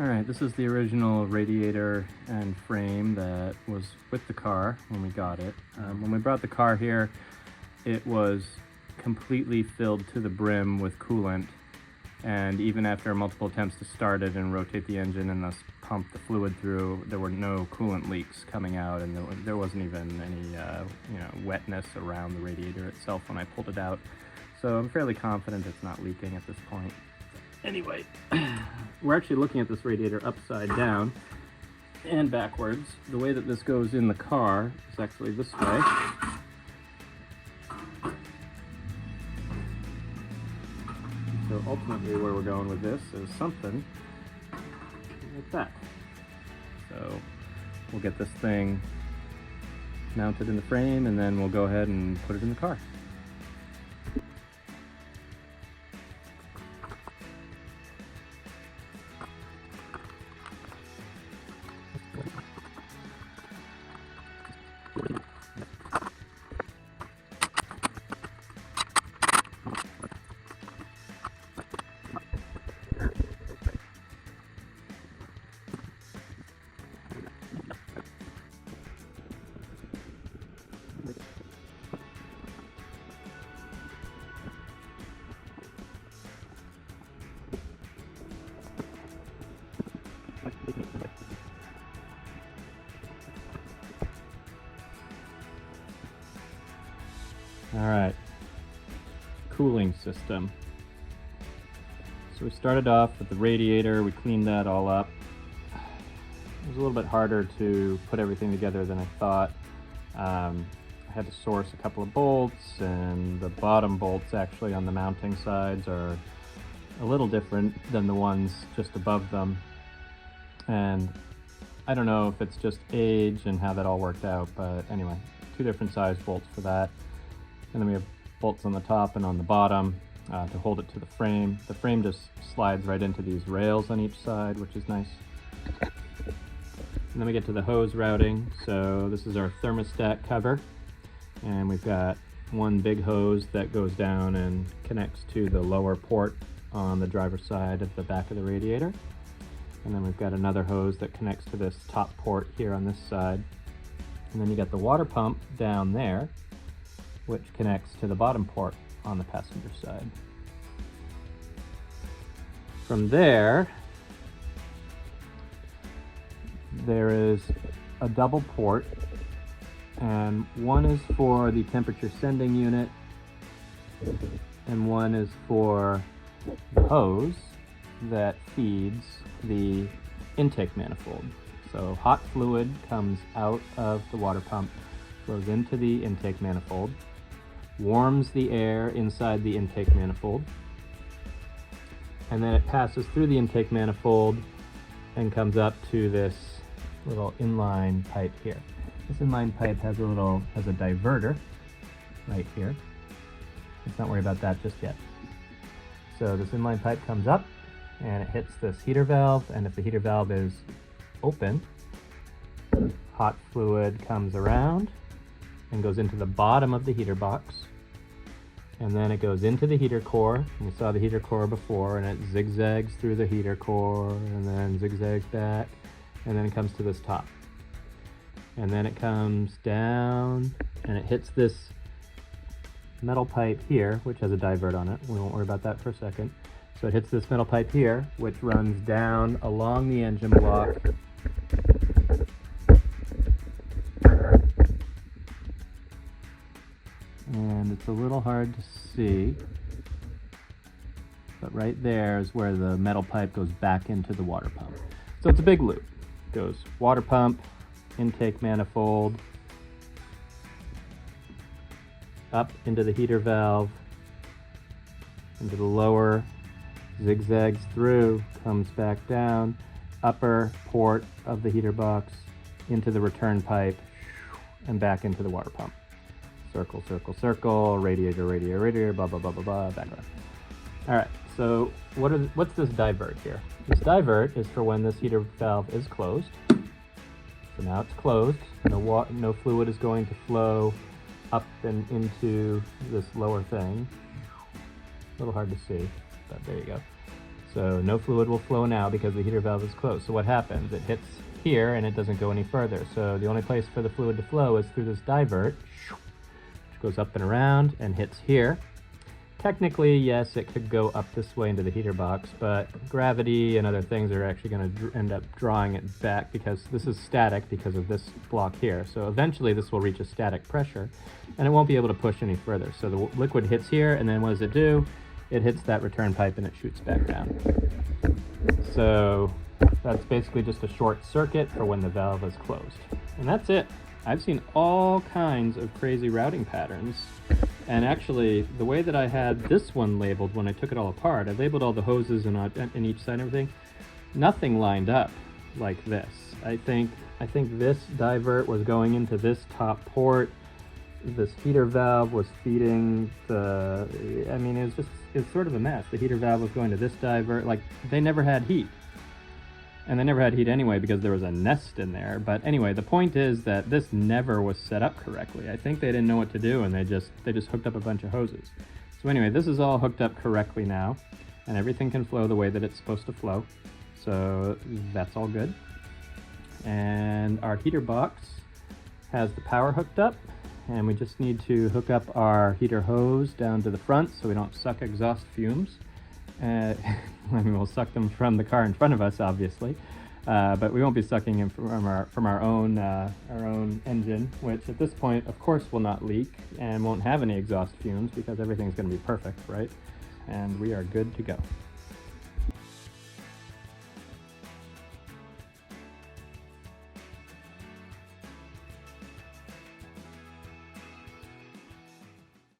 Alright, this is the original radiator and frame that was with the car when we got it. When we brought the car here, it was completely filled to the brim with coolant, and even after multiple attempts to start it and rotate the engine and thus pump the fluid through, there were no coolant leaks coming out, and there wasn't even any wetness around the radiator itself when I pulled it out. So I'm fairly confident it's not leaking at this point. Anyway, we're actually looking at this radiator upside down and backwards. The way that this goes in the car is actually this way. So ultimately where we're going with this is something like that. So we'll get this thing mounted in the frame and then we'll go ahead and put it in the car. All right, cooling system. So we started off with the radiator, we cleaned that all up. It was a little bit harder to put everything together than I thought. I had to source a couple of bolts, and the bottom bolts actually on the mounting sides are a little different than the ones just above them. And I don't know if it's just age and how that all worked out, but anyway, two different size bolts for that. And then we have bolts on the top and on the bottom to hold it to the frame. The frame just slides right into these rails on each side, which is nice. And then we get to the hose routing. So this is our thermostat cover. And we've got one big hose that goes down and connects to the lower port on the driver's side of the back of the radiator. And then we've got another hose that connects to this top port here on this side. And then you got the water pump down there, which connects to the bottom port on the passenger side. From there is a double port, and one is for the temperature sending unit, and one is for the hose that feeds the intake manifold. So hot fluid comes out of the water pump, flows into the intake manifold, warms the air inside the intake manifold, and then it passes through the intake manifold and comes up to this little inline pipe here. This inline pipe has a diverter right here. Let's not worry about that just yet. So this inline pipe comes up and it hits this heater valve, and if the heater valve is open, hot fluid comes around and goes into the bottom of the heater box, and then it goes into the heater core. And we saw the heater core before, and it zigzags through the heater core and then zigzags back, and then it comes to this top, and then it comes down and it hits this metal pipe here, which has a divert on it. We won't worry about that for a second. So it hits this metal pipe here, which runs down along the engine block and it's a little hard to see, but right there is where the metal pipe goes back into the water pump. So it's a big loop. It goes water pump, intake manifold, up into the heater valve, into the lower, zigzags through, comes back down, upper port of the heater box, into the return pipe, and back into the water pump. Circle, circle, circle, radiator, radiator, radiator, blah, blah, blah, blah, blah, back around. All right, so what's this divert here? This divert is for when this heater valve is closed. So now it's closed, no fluid is going to flow up and into this lower thing. A little hard to see, but there you go. So no fluid will flow now because the heater valve is closed. So what happens? It hits here and it doesn't go any further. So the only place for the fluid to flow is through this divert, which goes up and around and hits here. Technically, yes, it could go up this way into the heater box, but gravity and other things are actually going to end up drawing it back because this is static because of this block here. So eventually this will reach a static pressure and it won't be able to push any further. So the liquid hits here, and then what does it do? It hits that return pipe and it shoots back down. So that's basically just a short circuit for when the valve is closed. And that's it. I've seen all kinds of crazy routing patterns. And actually, the way that I had this one labeled when I took it all apart, I labeled all the hoses in each side and everything. Nothing lined up like this. I think this divert was going into this top port. This heater valve was feeding the, I mean, it was sort of a mess. The heater valve was going to this divert. Like, they never had heat. And they never had heat anyway because there was a nest in there. But anyway, the point is that this never was set up correctly. I think they didn't know what to do, and they just hooked up a bunch of hoses. So anyway, this is all hooked up correctly now, and everything can flow the way that it's supposed to flow. So that's all good. And our heater box has the power hooked up, and we just need to hook up our heater hose down to the front so we don't suck exhaust fumes. I mean, we'll suck them from the car in front of us, obviously, but we won't be sucking them from our own engine, which at this point, of course, will not leak and won't have any exhaust fumes because everything's going to be perfect, right? And we are good to go.